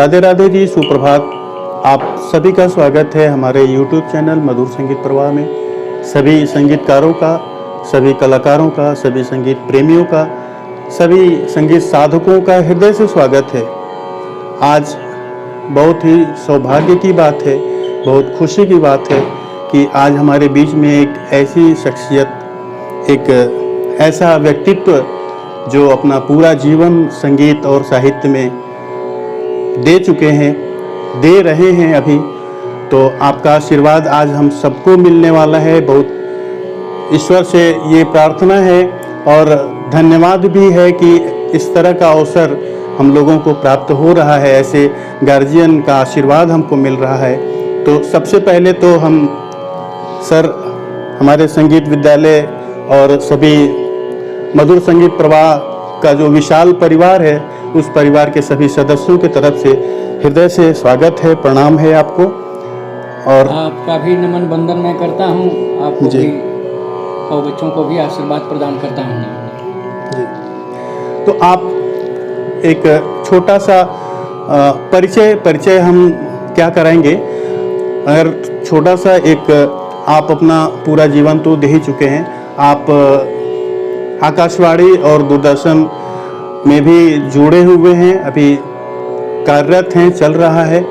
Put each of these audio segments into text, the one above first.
राधे राधे जी, सुप्रभात। आप सभी का स्वागत है हमारे YouTube चैनल मधुर संगीत प्रवाह में। सभी संगीतकारों का, सभी कलाकारों का, सभी संगीत प्रेमियों का, सभी संगीत साधकों का हृदय से स्वागत है। आज बहुत ही सौभाग्य की बात है, बहुत खुशी की बात है कि आज हमारे बीच में एक ऐसी शख्सियत, एक ऐसा व्यक्तित्व जो अपना पूरा जीवन संगीत और साहित्य में दे चुके हैं, दे रहे हैं अभी। तो आपका आशीर्वाद आज हम सबको मिलने वाला है। बहुत ईश्वर से ये प्रार्थना है और धन्यवाद भी है कि इस तरह का अवसर हम लोगों को प्राप्त हो रहा है, ऐसे गार्जियन का आशीर्वाद हमको मिल रहा है। तो सबसे पहले तो हम सर, हमारे संगीत विद्यालय और सभी मधुर संगीत प्रवाह का जो विशाल परिवार है, उस परिवार के सभी सदस्यों की तरफ से हृदय से स्वागत है, प्रणाम है आपको। और आपका भी नमन बंदन मैं करता हूँ, आपको भी और बच्चों को भी आशीर्वाद प्रदान करता हूँ जी। तो आप एक छोटा सा परिचय हम क्या कराएंगे, अगर छोटा सा एक आप अपना पूरा जीवन तो दे ही चुके हैं। आप आकाशवाणी और दूरदर्शन में भी जुड़े हुए हैं, अभी कार्यरत हैं, चल रहा है।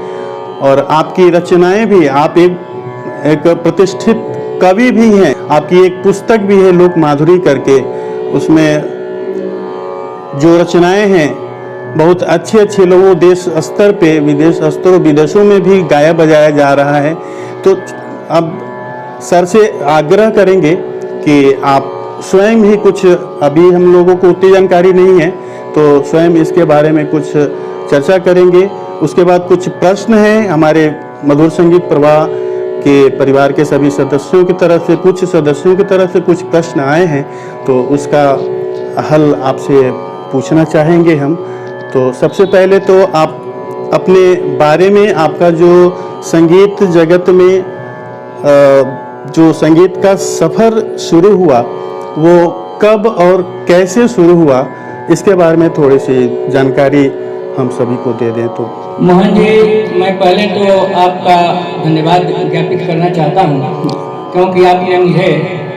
और आपकी रचनाएं भी, आप एक प्रतिष्ठित कवि भी हैं। आपकी एक पुस्तक भी है लोक माधुरी करके, उसमें जो रचनाएं हैं बहुत अच्छे लोगों, देश स्तर पे, विदेश स्तर, विदेशों में भी गाया बजाया जा रहा है। तो अब सर से आग्रह करेंगे कि आप स्वयं ही कुछ, अभी हम लोगों को उतनी जानकारी नहीं है तो स्वयं इसके बारे में कुछ चर्चा करेंगे। उसके बाद कुछ प्रश्न हैं हमारे मधुर संगीत प्रवाह के परिवार के सभी सदस्यों की तरफ से, कुछ सदस्यों की तरफ से कुछ प्रश्न आए हैं, तो उसका हल आपसे पूछना चाहेंगे हम। तो सबसे पहले तो आप अपने बारे में, आपका जो संगीत जगत में जो संगीत का सफ़र शुरू हुआ वो कब और कैसे शुरू हुआ, इसके बारे में थोड़ी सी जानकारी हम सभी को दे दें। तो मोहन जी, मैं पहले तो आपका धन्यवाद ज्ञापित करना चाहता हूँ, क्योंकि आपने मुझे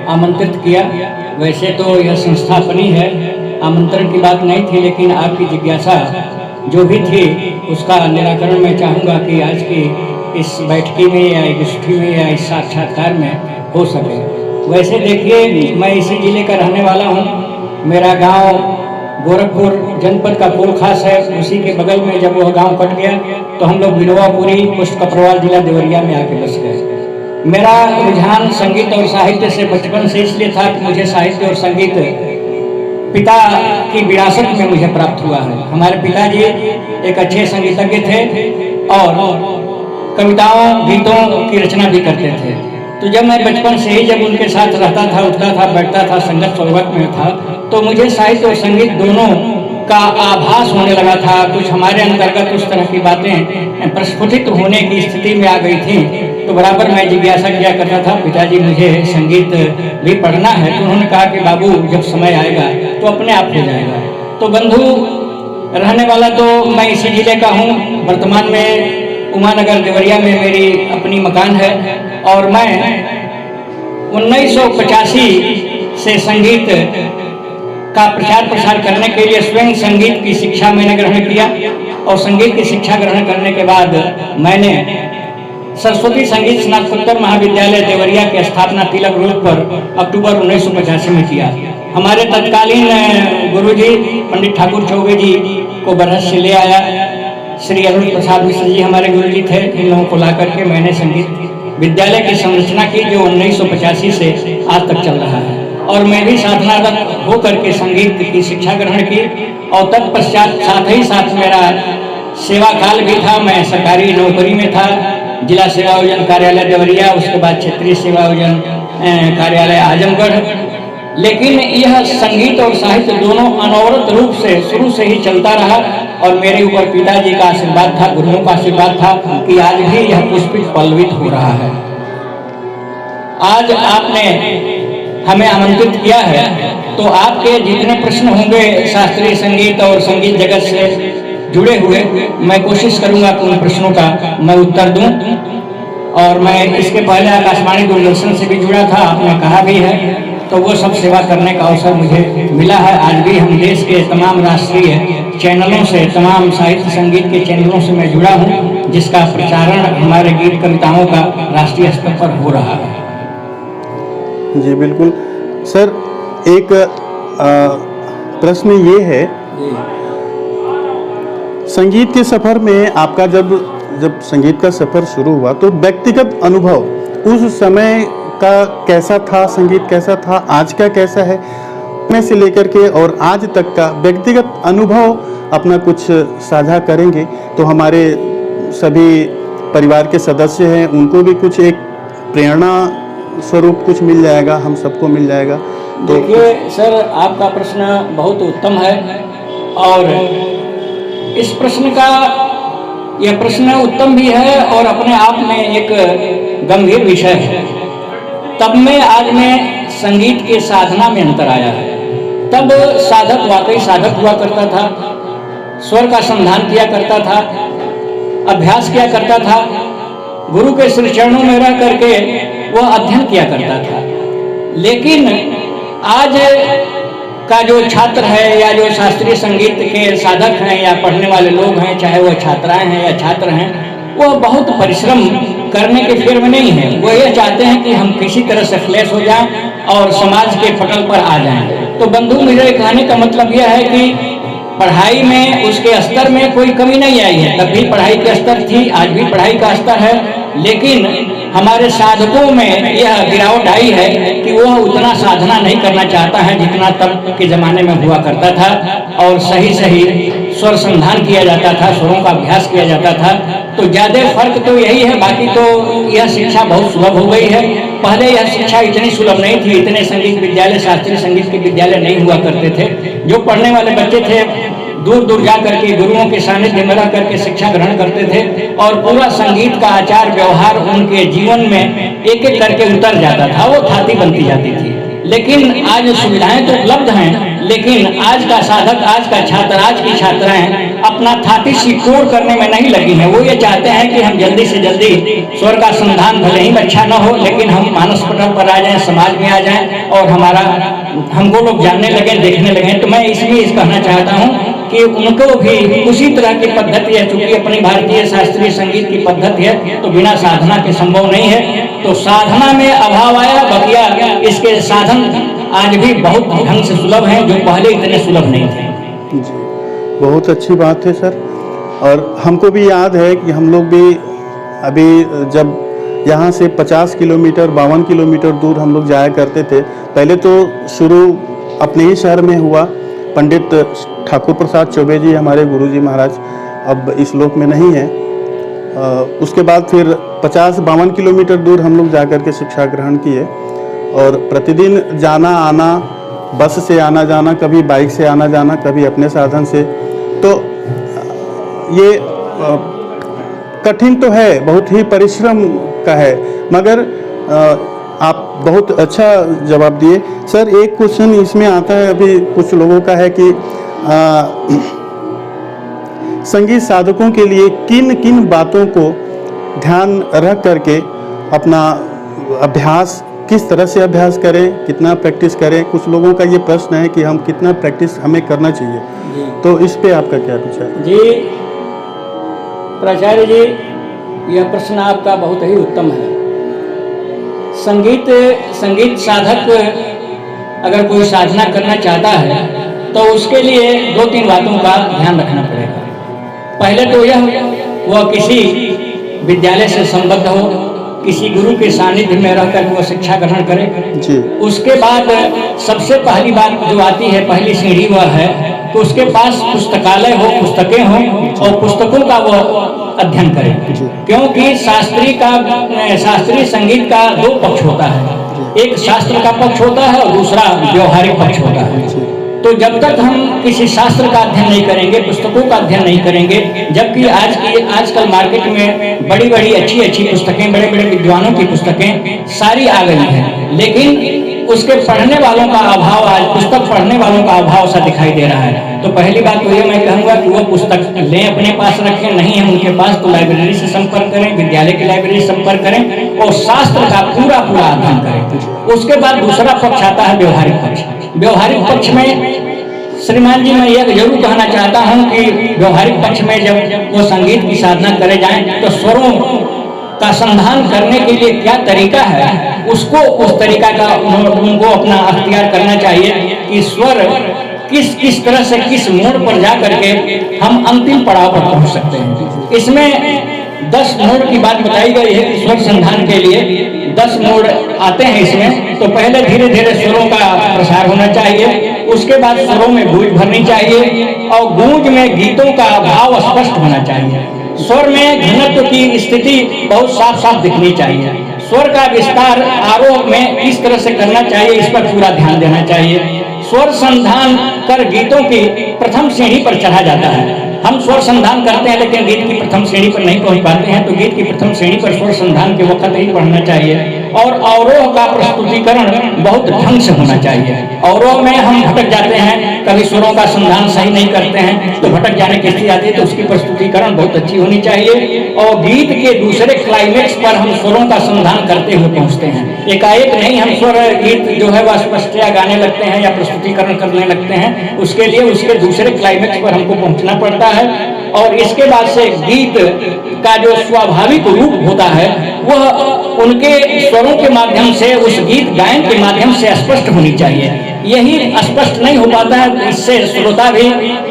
आमंत्रित किया। वैसे तो यह संस्था अपनी है, आमंत्रण की बात नहीं थी, लेकिन आपकी जिज्ञासा जो भी थी उसका निराकरण मैं चाहूँगा कि आज की इस बैठकी में या गोष्ठी में या इस साक्षात्कार में हो सके। वैसे देखिए, मैं इसी जिले का रहने वाला हूँ। मेरा गांव गोरखपुर जनपद का कोल खास है, उसी के बगल में जब वह गांव कट गया तो हम लोग बिनवापुरी, पोस्ट कपरवाल, जिला देवरिया में आके बस गए। मेरा रुझान संगीत और साहित्य से बचपन से इसलिए था कि मुझे साहित्य और संगीत पिता की विरासत में मुझे प्राप्त हुआ है। हमारे पिताजी एक अच्छे संगीतज्ञ थे और कविताओं, गीतों की रचना भी करते थे। तो जब मैं बचपन से ही जब उनके साथ रहता था, उठता था, बैठता था, संगत सोबत में था, तो मुझे साहित्य और संगीत दोनों का आभास होने लगा था। कुछ हमारे अंतर्गत उस तरह की बातें प्रस्फुटित होने की स्थिति में आ गई थी। तो बराबर मैं जिज्ञासा किया करता था, पिताजी मुझे संगीत भी पढ़ना है। तो उन्होंने कहा कि बाबू, जब समय आएगा तो अपने आप हो जाएगा। तो बंधु, रहने वाला तो मैं इसी जिले का हूँ। वर्तमान में उमानगर देवरिया में मेरी अपनी मकान है और मैं 1985 से संगीत का प्रचार प्रसार करने के लिए स्वयं संगीत की शिक्षा मैंने ग्रहण किया। और संगीत की शिक्षा ग्रहण करने के बाद मैंने सरस्वती संगीत स्नातकोत्तर महाविद्यालय देवरिया की स्थापना तिलक रोड पर अक्टूबर 1985 में किया। हमारे तत्कालीन गुरुजी पंडित ठाकुर चौबे जी को बरस से ले आया। श्री अरुण प्रसाद मिश्र जी हमारे गुरुजी थे। इन लोगों को ला करके मैंने संगीत विद्यालय की संरचना की, जो 1985 से आज तक चल रहा है। और मैं भी साधनारत होकर के संगीत की शिक्षा ग्रहण की। और तत्पश्चात साथ ही साथ मेरा सेवा काल भी था। मैं सरकारी नौकरी में था, जिला सेवा योजन कार्यालय देवरिया, उसके बाद क्षेत्रीय सेवा योजन कार्यालय आजमगढ़। लेकिन यह संगीत और साहित्य दोनों अनवरत रूप से शुरू से ही चलता रहा। और मेरे ऊपर पिताजी का आशीर्वाद था, गुरुओं का आशीर्वाद था कि आज भी यह पुष्पित पल्लवित हो रहा है। आज आपने हमें आमंत्रित किया है, तो आपके जितने प्रश्न होंगे शास्त्रीय संगीत और संगीत जगत से जुड़े हुए, मैं कोशिश करूंगा कि उन प्रश्नों का मैं उत्तर दूं। और मैं इसके पहले आकाशवाणी दूरदर्शन से भी जुड़ा था, आपने कहा भी है, तो वो सब सेवा करने का अवसर मुझे मिला है। आज भी हम देश के तमाम राष्ट्रीय चैनलों से, तमाम साहित्य संगीत के चैनलों से मैं जुड़ा हूँ, जिसका प्रचारण हमारे गीत कविताओं का राष्ट्रीय स्तर पर हो रहा है। जी बिल्कुल सर, एक प्रश्न ये है, संगीत के सफर में आपका जब संगीत का सफर शुरू हुआ तो व्यक्तिगत अनुभव उस समय का कैसा था, संगीत कैसा था, आज का कैसा है, में से लेकर के और आज तक का व्यक्तिगत अनुभव अपना कुछ साझा करेंगे तो हमारे सभी परिवार के सदस्य हैं उनको भी कुछ एक प्रेरणा स्वरूप कुछ मिल जाएगा, हम सबको मिल जाएगा। तो देखिए सर, आपका प्रश्न बहुत उत्तम है और इस प्रश्न का, यह प्रश्न उत्तम भी है और अपने आप में एक गंभीर विषय है। तब में आज में संगीत के साधना में अंतर आया है। तब साधक वाकई साधक हुआ करता था, स्वर का संधान किया करता था, अभ्यास किया करता था, गुरु के श्री चरणों में रह करके वह अध्ययन किया करता था। लेकिन आज का जो छात्र है या जो शास्त्रीय संगीत के साधक हैं या पढ़ने वाले लोग हैं, चाहे वह छात्राएं हैं या छात्र हैं, वह बहुत परिश्रम करने के फेर में नहीं है। वो ये चाहते हैं कि हम किसी तरह से फ्लैश हो जाएं और समाज के पटल पर आ जाएं। तो बंधु, मेरे कहने का मतलब यह है कि पढ़ाई में उसके स्तर में कोई कमी नहीं आई है। तब भी पढ़ाई का स्तर थी, आज भी पढ़ाई का स्तर है, लेकिन हमारे साधकों में यह गिरावट आई है कि वह उतना साधना नहीं करना चाहता है जितना तब के जमाने में हुआ करता था। और सही सही स्वर संधान किया जाता था, स्वरों का अभ्यास किया जाता था। तो ज्यादा फर्क तो यही है, बाकी तो यह शिक्षा बहुत सुलभ हो गई है। पहले यह शिक्षा इतनी सुलभ नहीं थी, इतने संगीत विद्यालय, शास्त्रीय संगीत के विद्यालय नहीं हुआ करते थे। जो पढ़ने वाले बच्चे थे दूर दूर जा करके गुरुओं के सानिध्य में रह करके शिक्षा ग्रहण करते थे और पूरा संगीत का आचार व्यवहार उनके जीवन में एक एक करके उतर जाता था, वो थाती बनती जाती थी। लेकिन आज सुविधाएं तो उपलब्ध हैं, लेकिन आज का साधक, आज का छात्र, आज की छात्राएं अपना थाती सिकोड़ करने में नहीं लगी हैं। वो ये चाहते हैं कि हम जल्दी से जल्दी स्वर का संधान भले ही अच्छा न हो, लेकिन हम मानस पटल पर आ जाएं, समाज में आ जाएं और हमको लोग जानने लगे, देखने लगे। तो मैं इसलिए कहना चाहता हूँ कि उनको भी उसी तरह की पद्धति है। चूंकि अपनी भारतीय शास्त्रीय संगीत की पद्धति है तो बिना साधना के संभव नहीं है। तो साधना में अभाव आया, बकिया इसके साधन आज भी बहुत ढंग से सुलभ हैं, जो पहले इतने सुलभ नहीं थे। जी, बहुत अच्छी बात है सर। और हमको भी याद है कि हम लोग भी अभी जब यहाँ से 50 किलोमीटर 52 किलोमीटर दूर हम लोग जाया करते थे। पहले तो शुरू अपने ही शहर में हुआ, पंडित ठाकुर प्रसाद चौबे जी हमारे गुरुजी महाराज अब इस लोक में नहीं है। उसके बाद फिर 50-52 किलोमीटर दूर हम लोग जा कर के शिक्षा ग्रहण किए और प्रतिदिन जाना आना, बस से आना जाना, कभी बाइक से आना जाना, कभी अपने साधन से। तो ये कठिन तो है, बहुत ही परिश्रम का है, मगर आप बहुत अच्छा जवाब दिए सर। एक क्वेश्चन इसमें आता है, अभी कुछ लोगों का है कि संगीत साधकों के लिए किन किन बातों को ध्यान रख करके अपना अभ्यास, किस तरह से अभ्यास करें, कितना प्रैक्टिस करें। कुछ लोगों का ये प्रश्न है कि हम कितना प्रैक्टिस हमें करना चाहिए, तो इस पे आपका क्या विचार? जी प्राचार्य जी, यह प्रश्न आपका बहुत ही उत्तम है। संगीत साधक अगर कोई साधना करना चाहता है तो उसके लिए 2-3 बातों का ध्यान रखना पड़ेगा। पहले तो यह, वह किसी विद्यालय से संबद्ध हो, किसी गुरु के सानिध्य में रहकर वो शिक्षा ग्रहण करे जी। उसके बाद सबसे पहली बात जो आती है, पहली सीढ़ी वह है कि उसके पास पुस्तकालय हो, पुस्तकें हों और पुस्तकों का वो अध्ययन करे। क्योंकि शास्त्रीय संगीत का 2 पक्ष होता है, एक शास्त्र का पक्ष होता है और दूसरा व्यवहारिक पक्ष होता है। तो जब तक हम किसी शास्त्र का अध्ययन नहीं करेंगे, पुस्तकों का अध्ययन नहीं करेंगे, जबकि आजकल मार्केट में बड़ी अच्छी पुस्तकें, बड़े विद्वानों की पुस्तकें सारी आ गई हैं, लेकिन उसके पढ़ने वालों का अभाव, आज पुस्तक पढ़ने वालों का अभाव सा दिखाई दे रहा है। तो पहली बात तो ये मैं कहूँगा कि वो पुस्तक लें, अपने पास रखें, नहीं है उनके पास तो लाइब्रेरी से संपर्क करें, विद्यालय की लाइब्रेरी से संपर्क करें और शास्त्र का पूरा अध्ययन करें। उसके बाद दूसरा पक्ष आता है व्यवहारिक पक्ष। व्यवहारिक पक्ष में श्रीमान जी मैं यह जरूर कहना चाहता हूँ कि व्यवहारिक पक्ष में जब वो संगीत की साधना करे जाएं तो स्वरों का संधान करने के लिए क्या तरीका है, उसको उस तरीका का उनको अपना अख्तियार करना चाहिए कि स्वर किस तरह से किस मोड़ पर जा करके हम अंतिम पड़ाव पर पहुंच सकते हैं। इसमें 10 मोड़ की बात बताई गई है कि स्वर संधान के लिए 10 मोड़ आते हैं इसमें। तो पहले धीरे धीरे स्वरों का प्रसार होना चाहिए, उसके बाद स्वरों में गूंज भरनी चाहिए और गूंज में गीतों का भाव स्पष्ट होना चाहिए। स्वर में घनत्व की स्थिति बहुत साफ साफ दिखनी चाहिए। स्वर का विस्तार आरोह में इस तरह से करना चाहिए, इस पर पूरा ध्यान देना चाहिए। स्वर संधान कर गीतों की प्रथम श्रेणी पर चढ़ा जाता है। हम स्वर संधान करते हैं लेकिन गीत की प्रथम श्रेणी पर नहीं पहुंच पाते हैं, तो गीत की प्रथम श्रेणी पर स्वर संधान के वक्त ही पढ़ना चाहिए। और अवरोह का प्रस्तुतिकरण बहुत ढंग से होना चाहिए। अवरोह में हम भटक जाते हैं, कभी स्वरों का संधान सही नहीं करते हैं तो भटक जाने की स्थिति आती है, तो उसकी प्रस्तुतिकरण बहुत अच्छी होनी चाहिए। और गीत के दूसरे क्लाइमेक्स पर हम स्वरों का संधान करते हुए पहुंचते हैं। एकाएक नहीं हम स्वर गीत जो है वह स्पष्टतया गाने लगते हैं या प्रस्तुतिकरण करने लगते हैं, उसके लिए उसके दूसरे क्लाइमेक्स पर हमको पहुंचना पड़ता है। और इसके बाद से गीत का जो स्वाभाविक रूप होता है वह उनके स्वरों के माध्यम से, उस गीत गायन के माध्यम से स्पष्ट होनी चाहिए। यही स्पष्ट नहीं हो पाता है तो इससे श्रोता भी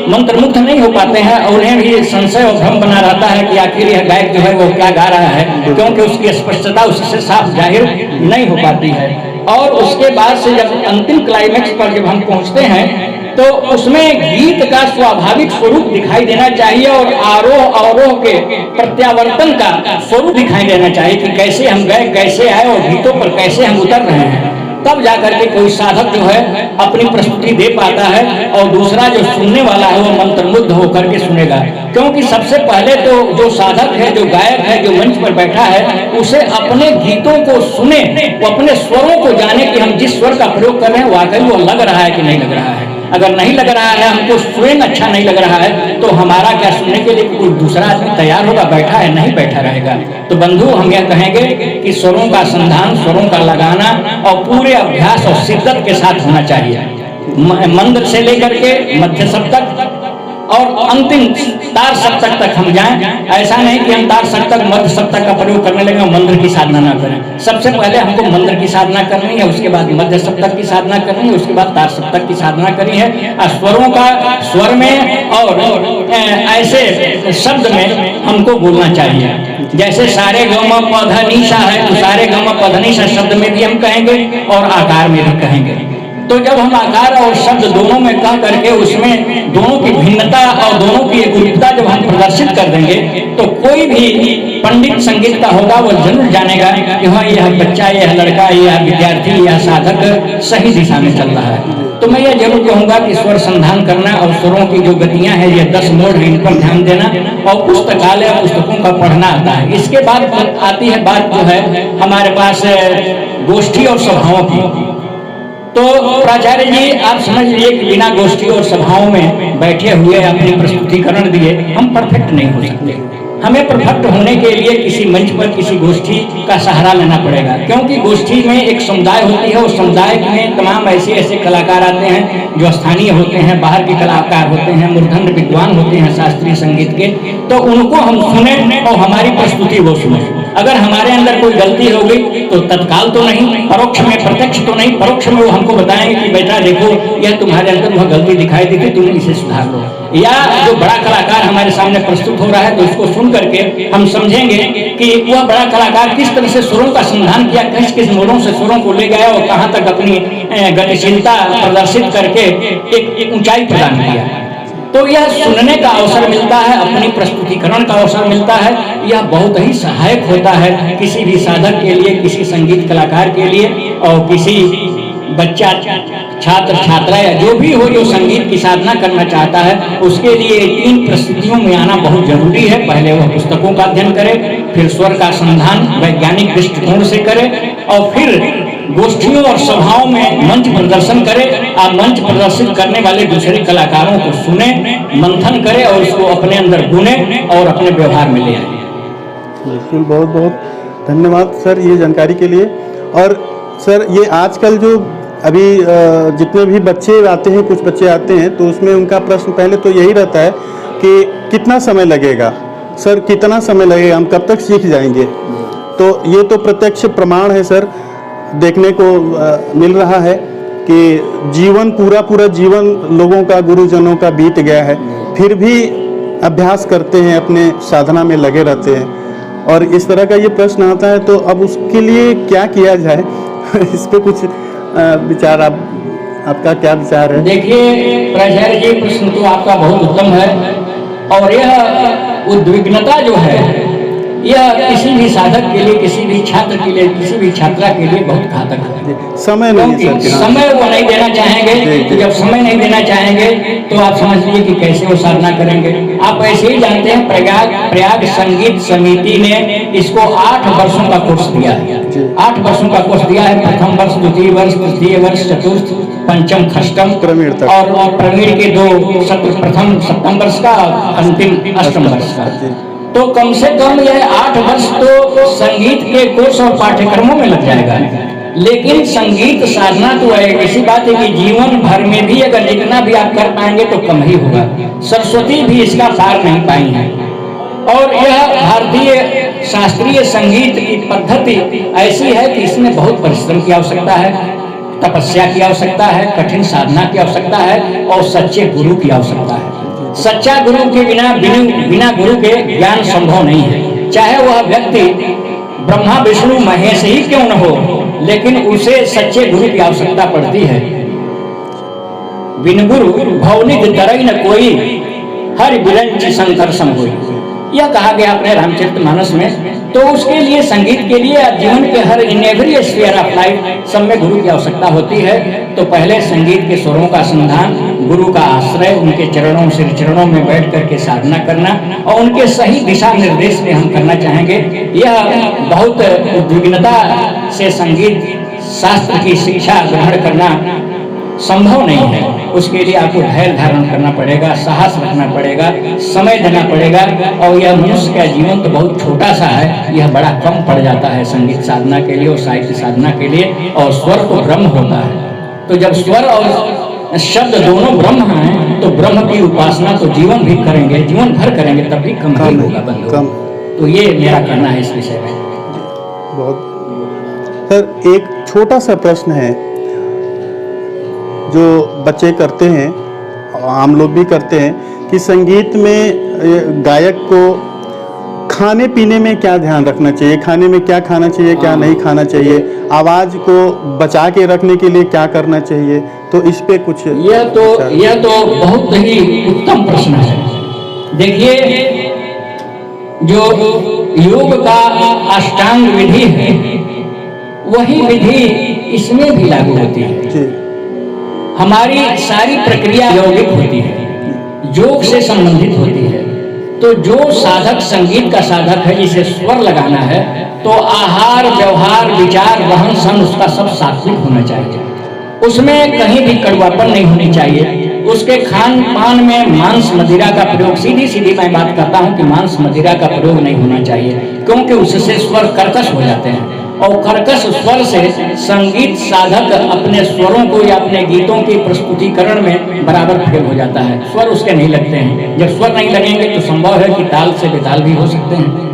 मंत्रमुग्ध नहीं हो पाते हैं और उन्हें भी संशय और भ्रम बना रहता है कि आखिर यह गायक जो है वो क्या गा रहा है, क्योंकि उसकी स्पष्टता उससे साफ जाहिर नहीं हो पाती है। और उसके बाद से जब अंतिम क्लाइमेक्स पर जब हम पहुंचते हैं तो उसमें गीत का स्वाभाविक स्वरूप दिखाई देना चाहिए और आरोह अवरोह के प्रत्यावर्तन का स्वरूप दिखाई देना चाहिए कि कैसे हम गए, कैसे आए और गीतों पर कैसे हम उतर रहे हैं। तब जाकर के कोई साधक जो है अपनी प्रस्तुति दे पाता है और दूसरा जो सुनने वाला है वो मंत्रमुग्ध होकर के सुनेगा। क्योंकि सबसे पहले तो जो साधक है, जो गायक है, जो मंच पर बैठा है, उसे अपने गीतों को सुने, वो अपने स्वरों को जाने कि हम जिस स्वर का प्रयोग कर रहे हैं वाकई वो लग रहा है कि नहीं लग रहा है। अगर नहीं लग रहा है, हमको स्वयं अच्छा नहीं लग रहा है, तो हमारा क्या सुनने के लिए कोई दूसरा आदमी तैयार होगा, बैठा है नहीं बैठा रहेगा। तो बंधु हम यह कहेंगे कि स्वरों का संधान, स्वरों का लगाना और पूरे अभ्यास और शिद्दत के साथ होना चाहिए। मंद से लेकर के मध्य सप्तक और अंतिम तार सप्तक तक हम जाएं। ऐसा नहीं कि हम तार सप्तक मध्य सप्तक का प्रयोग करने लगे और मंत्र की साधना ना करें। सबसे पहले हमको मंत्र की साधना करनी है, उसके बाद मध्य सप्तक की साधना करनी है, उसके बाद तार सप्तक की साधना करनी है। स्वरों का स्वर में और ऐसे शब्द में हमको बोलना चाहिए। जैसे सारे ग म प ध नि सा है तो सारे ग म प ध नि सा शब्द में भी हम कहेंगे और आकार में भी कहेंगे। तो जब हम आकार और शब्द दोनों में कह करके उसमें दोनों की भिन्नता और दोनों की एकरूपता जब हम प्रदर्शित कर देंगे तो कोई भी पंडित संगीत का होगा वो जरूर जानेगा कि हाँ यह बच्चा, यह लड़का, यह विद्यार्थी, यह साधक सही दिशा में चल रहा है। तो मैं यह जरूर कहूंगा कि स्वर संधान करना और स्वरों की जो गतियां हैं, ये 10 मोड़ इन पर ध्यान देना और पुस्तकालय पुस्तकों का पढ़ना आता है। इसके बाद आती है बात जो है हमारे पास गोष्ठी और सभाओं की। तो प्राचार्य जी आप समझ लीजिए कि बिना गोष्ठी और सभाओं में बैठे हुए अपनी प्रस्तुतिकरण दिए हम परफेक्ट नहीं हो सकते। हमें परफेक्ट होने के लिए किसी मंच पर किसी गोष्ठी का सहारा लेना पड़ेगा, क्योंकि गोष्ठी में एक समुदाय होती है। उस समुदाय में तमाम ऐसे कलाकार आते हैं जो स्थानीय होते हैं, बाहर के कलाकार होते हैं, मूर्धन्य विद्वान होते हैं शास्त्रीय संगीत के। तो उनको हम सुने और हमारी प्रस्तुति वो सुने। अगर हमारे अंदर कोई गलती हो गई तो तत्काल तो नहीं, परोक्ष में, प्रत्यक्ष तो नहीं, परोक्ष में वो हमको बताएंगे कि बेटा देखो यह तुम्हारे अंदर वह गलती दिखाई दी थी, तुम इसे सुधार लो। या जो बड़ा कलाकार हमारे सामने प्रस्तुत हो रहा है तो उसको सुन करके हम समझेंगे कि वह बड़ा कलाकार किस तरह से सुरों का संधान किया, किस किस मोड़ों से सुरों को ले गया और कहाँ तक अपनी गतिशीलता प्रदर्शित करके एक ऊंचाई प्रदान किया। तो यह सुनने का अवसर मिलता है, अपनी प्रस्तुतिकरण का अवसर मिलता है। यह बहुत ही सहायक होता है किसी भी साधक के लिए, किसी संगीत कलाकार के लिए और किसी बच्चा, छात्र, छात्रा या जो भी हो जो संगीत की साधना करना चाहता है, उसके लिए 3 परिस्थितियों में आना बहुत जरूरी है। पहले वह पुस्तकों का अध्ययन करे, फिर स्वर का संधान वैज्ञानिक दृष्टिकोण से करे और फिर गोष्ठियों और सभाओं में मंच प्रदर्शन करे, आप मंच प्रदर्शित करने वाले दूसरे कलाकारों को सुने, मंथन करे और उसको अपने अंदर गुने और अपने व्यवहार में ले आए। बिल्कुल, बहुत बहुत धन्यवाद सर ये जानकारी के लिए। और सर ये आजकल जो अभी जितने भी बच्चे आते हैं, कुछ बच्चे आते हैं तो उसमें उनका प्रश्न पहले तो यही रहता है कि कितना समय लगेगा सर, कितना समय लगेगा, हम कब तक सीख जाएंगे। तो ये तो प्रत्यक्ष प्रमाण है सर, देखने को मिल रहा है कि जीवन पूरा जीवन लोगों का, गुरुजनों का बीत गया है, फिर भी अभ्यास करते हैं, अपने साधना में लगे रहते हैं। और इस तरह का ये प्रश्न आता है तो अब उसके लिए क्या किया जाए इस पे कुछ विचार, आपका क्या विचार है? देखिए प्राचार्य जी, प्रश्न तो आपका बहुत उत्तम है और यह उद्विग्नता जो है यह किसी भी साधक के लिए, किसी भी छात्र के लिए, किसी भी छात्रा के लिए बहुत घातक है। समय नहीं है सर, समय वो नहीं देना चाहेंगे। तो जब समय नहीं देना चाहेंगे तो आप समझ लीजिए कि कैसे वो साधना करेंगे। आप ऐसे ही जानते हैं प्रयाग संगीत समिति ने इसको 8 वर्षों का कोर्स दिया है। 8 वर्षों का कोर्स दिया है। प्रथम वर्ष, द्वितीय वर्ष, तृतीय वर्ष, चतुर्थ, पंचम, षष्टम और प्रवीण के 2 सत्र, प्रथम सप्तम वर्ष का, अंतिम अष्टम वर्ष का। तो कम से कम यह 8 वर्ष तो संगीत के कोर्स और पाठ्यक्रमों में लग जाएगा। लेकिन संगीत साधना तो है, ऐसी बात है कि जीवन भर में भी अगर जितना भी आप कर पाएंगे तो कम ही होगा। सरस्वती भी इसका पार नहीं पाई है। और यह भारतीय शास्त्रीय संगीत की पद्धति ऐसी है कि इसमें बहुत परिश्रम की आवश्यकता है, तपस्या की आवश्यकता है, कठिन साधना की आवश्यकता है और सच्चे गुरु की आवश्यकता है। सच्चा गुरु के बिना गुरु के ज्ञान संभव नहीं है। चाहे वह व्यक्ति ब्रह्मा विष्णु महेश ही क्यों न हो, लेकिन उसे सच्चे गुरु की आवश्यकता पड़ती है। बिन गुरु भवनिक तरई न कोई, हरि बिरंच शंकर सम होई, यह कहा गया अपने रामचरितमानस में। तो उसके लिए, संगीत के लिए जीवन के हर in every sphere of life सब में गुरु की आवश्यकता होती है। तो पहले संगीत के स्वरों का संधान, गुरु का आश्रय, उनके चरणों से चरणों में बैठ करके साधना करना और उनके सही दिशा निर्देश में हम करना चाहेंगे। यह बहुत उद्विग्नता से संगीत शास्त्र की शिक्षा ग्रहण करना संभव नहीं है। उसके लिए आपको धैर्य धारण करना पड़ेगा, साहस रखना पड़ेगा, समय देना पड़ेगा। और यह मनुष्य का जीवन तो बहुत छोटा सा है, यह बड़ा कम पड़ जाता है संगीत साधना के लिए और साहित्य साधना के लिए। और स्वर तो ब्रह्म होता है, तो जब स्वर और शब्द दोनों ब्रह्म हैं तो ब्रह्म की उपासना तो जीवन भी करेंगे, जीवन भर करेंगे, तब भी कम ही होगा बंधु। तो ये मेरा कहना है इस विषय में। बहुत सर, एक छोटा सा प्रश्न है जो बच्चे करते हैं, हम लोग भी करते हैं, कि संगीत में गायक को खाने पीने में क्या ध्यान रखना चाहिए, खाने में क्या खाना चाहिए, क्या नहीं खाना चाहिए, आवाज़ को बचा के रखने के लिए क्या करना चाहिए। तो इस पे कुछ यह तो बहुत ही उत्तम प्रश्न है। देखिए, जो योग का अष्टांग विधि है वही विधि इसमें भी लागू होती है। हमारी सारी प्रक्रिया यौगिक होती है, योग से संबंधित होती है। तो जो साधक संगीत का साधक है, जिसे स्वर लगाना है, तो आहार, व्यवहार, विचार, रहन सहन उसका सब सात्विक होना चाहिए। उसमें कहीं भी कड़वापन नहीं होनी चाहिए। उसके खान पान में मांस मदिरा का प्रयोग, सीधी सीधी मैं बात करता हूँ कि मांस मदिरा का प्रयोग नहीं होना चाहिए, क्योंकि उससे स्वर कर्कश हो जाते हैं। और कर्कश स्वर से संगीत साधक अपने स्वरों को या अपने गीतों के प्रस्तुतिकरण में बराबर फेल हो जाता है। स्वर उसके नहीं लगते हैं। जब स्वर नहीं लगेंगे तो संभव है कि ताल से बेताल भी हो सकते हैं।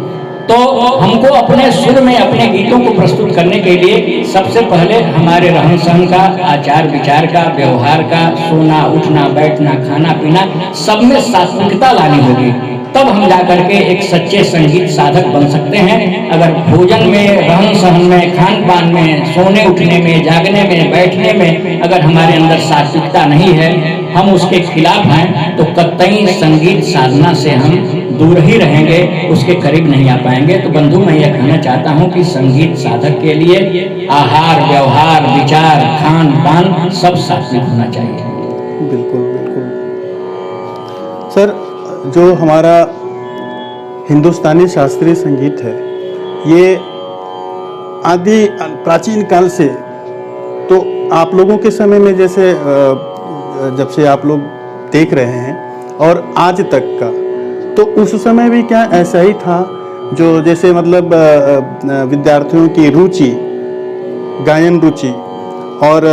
तो हमको अपने सुर में अपने गीतों को प्रस्तुत करने के लिए सबसे पहले हमारे रहन सहन का, आचार विचार का, व्यवहार का, सोना उठना बैठना खाना पीना सब में सात्विकता लानी होगी। तब हम जाकर के एक सच्चे संगीत साधक बन सकते हैं। अगर भोजन में, रहन सहन में, खान पान में, सोने उठने में, जागने में, बैठने में अगर हमारे अंदर सात्विकता नहीं है, हम उसके खिलाफ हैं, तो कतई संगीत साधना से हम दूर ही रहेंगे, उसके करीब नहीं आ पाएंगे। तो बंधु, मैं यह कहना चाहता हूँ कि संगीत साधक के लिए आहार, व्यवहार, विचार, खान पान सब सात्विक होना चाहिए। बिल्कुल बिल्कुल सर, जो हमारा हिंदुस्तानी शास्त्रीय संगीत है, ये आदि प्राचीन काल से आप लोगों के समय में जैसे जब से आप लोग देख रहे हैं और आज तक का, तो उस समय भी क्या ऐसा ही था जो जैसे मतलब विद्यार्थियों की रुचि, गायन रुचि और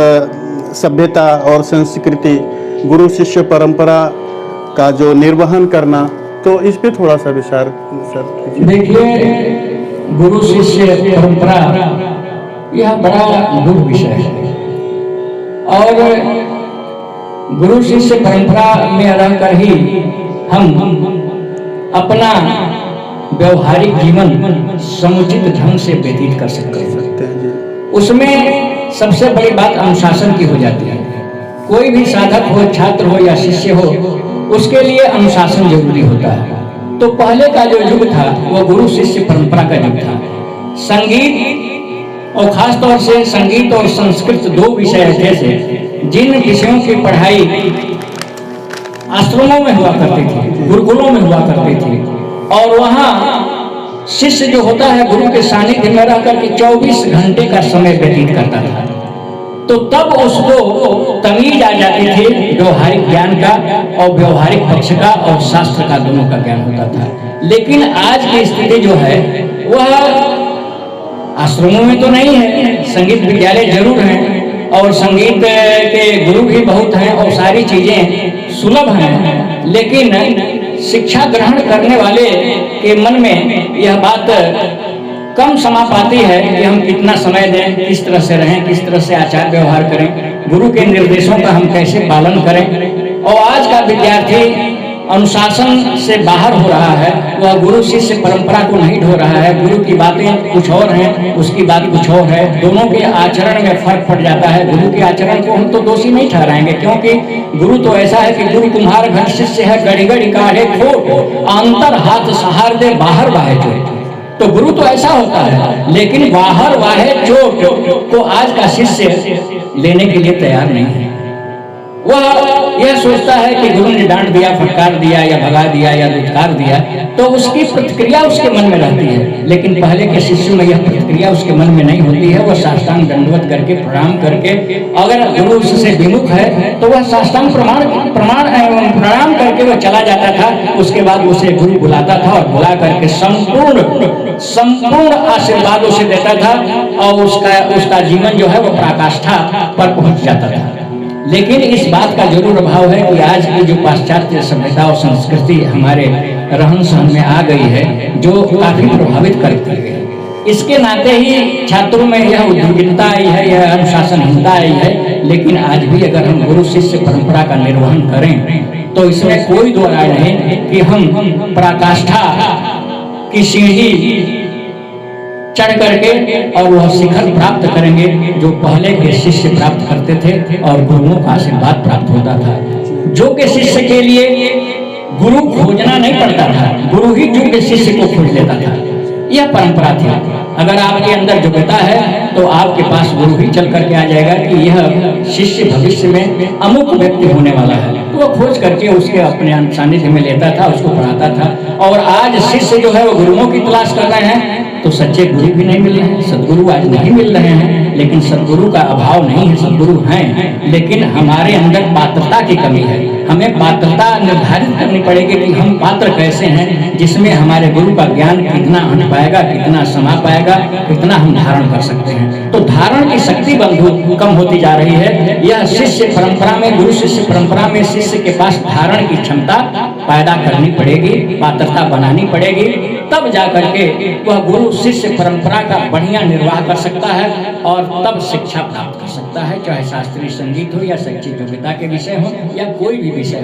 सभ्यता और संस्कृति, गुरु शिष्य परंपरा का जो निर्वहन करना, तो इस पे थोड़ा सा विचार सर कीजिए। देखिए, गुरु शिष्य परंपरा यह बड़ा गूढ़ विषय है और गुरु शिष्य परंपरा में रहकर ही हम अपना व्यवहारिक जीवन समुचित ढंग से व्यतीत कर सकते हैं। उसमें सबसे बड़ी बात अनुशासन की हो जाती है। कोई भी साधक हो, छात्र हो या शिष्य हो, उसके लिए अनुशासन जरूरी होता है। तो पहले का जो युग था वो गुरु शिष्य परंपरा का युग था। संगीत और खास तौर से संगीत और संस्कृत दो विषय ऐसे थे जिन विषयों की पढ़ाई आश्रमों में हुआ करती थी, गुरुकुलों में हुआ करती थी और वहाँ शिष्य जो होता है गुरु के सानिध्य में रहकर के 24 घंटे का समय व्यतीत करता था। तो तब उसको तमीज आ जाती थी व्यवहारिक ज्ञान का और व्यवहारिक पक्ष का और शास्त्र का, दोनों का ज्ञान होता था। लेकिन आज की स्थिति जो है वह आश्रमों में तो नहीं है, संगीत विद्यालय जरूर हैं और संगीत के गुरु भी बहुत हैं और सारी चीजें सुलभ हैं, लेकिन शिक्षा ग्रहण करने वाले के मन में यह बात कम समा पाती है कि हम कितना समय दें, किस तरह से रहें, किस तरह से आचार व्यवहार करें, गुरु के निर्देशों का हम कैसे पालन करें। और आज का विद्यार्थी अनुशासन से बाहर हो रहा है, वह गुरु शिष्य परंपरा को नहीं ढो रहा है। गुरु की बातें कुछ और हैं, उसकी बात कुछ और है, दोनों के आचरण में फर्क पड़ जाता है। गुरु के आचरण को हम तो दोषी नहीं ठहराएंगे, क्योंकि गुरु तो ऐसा है कि गुरु कुम्हार घर शिष्य है, गड़ी गड़ी काढ़े खोट, अंतर हाथ सहार दे बाहर बाहे चोट। तो गुरु तो ऐसा होता है, लेकिन बाहर वाहे चोट को आज का शिष्य लेने के लिए तैयार नहीं है। वह यह सोचता है कि गुरु ने डांट दिया, फटकार दिया या भगा दिया या दुत्कार दिया तो उसकी प्रतिक्रिया उसके मन में रहती है, लेकिन पहले के शिष्यों में यह प्रतिक्रिया उसके मन में नहीं होती है। वह साष्टांग दंडवत करके प्रणाम करके, अगर गुरु उससे विमुख है तो वह साष्टांग प्रणाम करके वह चला जाता था। उसके बाद उसे गुरु बुलाता था और बुला करके संपूर्ण आशीर्वाद उसे देता था और उसका जीवन जो है वह पराकाष्ठा पर पहुंच जाता था। लेकिन इस बात का जरूर अभाव है कि आज की जो पाश्चात्य सभ्यता और संस्कृति हमारे रहन सहन में आ गई है, जो काफी प्रभावित करती है। इसके नाते ही छात्रों में यह उद्विग्नता आई है, यह अनुशासनहीनता आई है। लेकिन आज भी अगर हम गुरु शिष्य परंपरा का निर्वहन करें तो इसमें कोई दो राय नहीं कि हम पराकाष्ठा की सीढ़ी चढ़ करके और वह शिखर प्राप्त करेंगे जो पहले के शिष्य प्राप्त करते थे और गुरुओं का आशीर्वाद प्राप्त होता था। जो के शिष्य के लिए गुरु खोजना नहीं पड़ता था, गुरु ही जो के शिष्य को खोज लेता था। यह परंपरा थी। अगर आपके अंदर योग्यता है तो आपके पास गुरु ही चल करके आ जाएगा कि यह शिष्य भविष्य में अमुक व्यक्ति होने वाला है, तो वह खोज करके उसके अपने सानिध्य में लेता था, उसको पढ़ाता था। और आज शिष्य जो है वो गुरुओं की तलाश कर रहे हैं तो सच्चे गुरु भी नहीं मिल रहे हैं, सदगुरु आज नहीं मिल रहे हैं। लेकिन सदगुरु का अभाव नहीं है, सदगुरु हैं, लेकिन हमारे अंदर पात्रता की कमी है। हमें पात्रता निर्धारित करनी पड़ेगी कि हम पात्र कैसे हैं, जिसमें हमारे गुरु का ज्ञान कितना हट पाएगा, कितना समा पाएगा, कितना हम धारण कर सकते हैं। तो धारण की शक्ति बंधु कम होती जा रही है। यह शिष्य परंपरा में, गुरु शिष्य परंपरा में शिष्य के पास धारण की क्षमता पैदा करनी पड़ेगी, पात्रता बनानी पड़ेगी, तब जाकर के वह गुरु शिष्य परंपरा का बढ़िया निर्वाह कर सकता है और तब शिक्षा प्राप्त कर सकता है, चाहे शास्त्रीय संगीत हो या शैक्षिक योग्यता के विषय हो या कोई भी विषय।